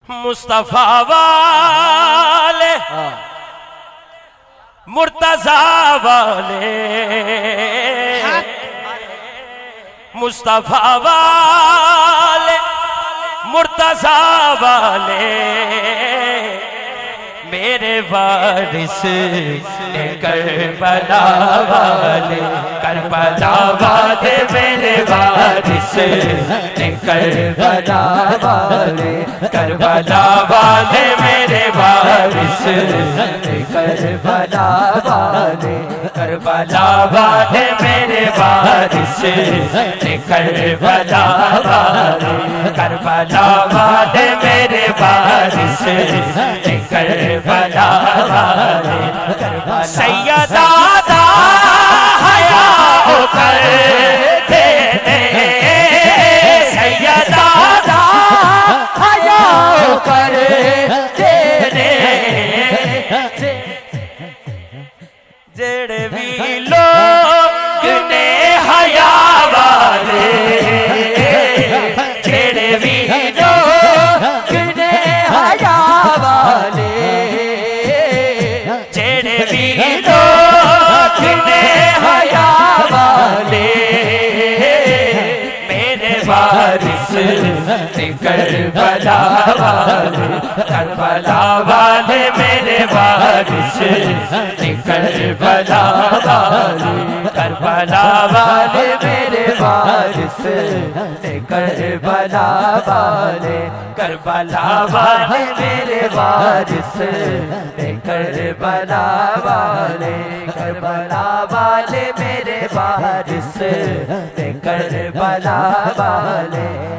مصطفیٰ والے مرتضیٰ والے مصطفیٰ والے مرتضیٰ والے میرے وارث کربلا والے کربلا والے میرے وارث کربلا والے کربلا والے میرے وارث کربلا والے کربلا والے میرے وارث کربلا والے کربلا والے میرے وارث کربلا والے سیدہ حیا ہو کر دینے سیدہ حیا ہو کر دینے جڑے بھی لوگ نے حیا والے جڑے بھی لوگ نے حیا والے جڑے بھی لوگ نے حیا والے میرے وارث کربلا والے کربلا والے میرے وارث کربلا والے کربلا والے میرے وارث کربلا والے کربلا والے میرے وارث کربلا والے کربلا والے میرے وارث کربلا والے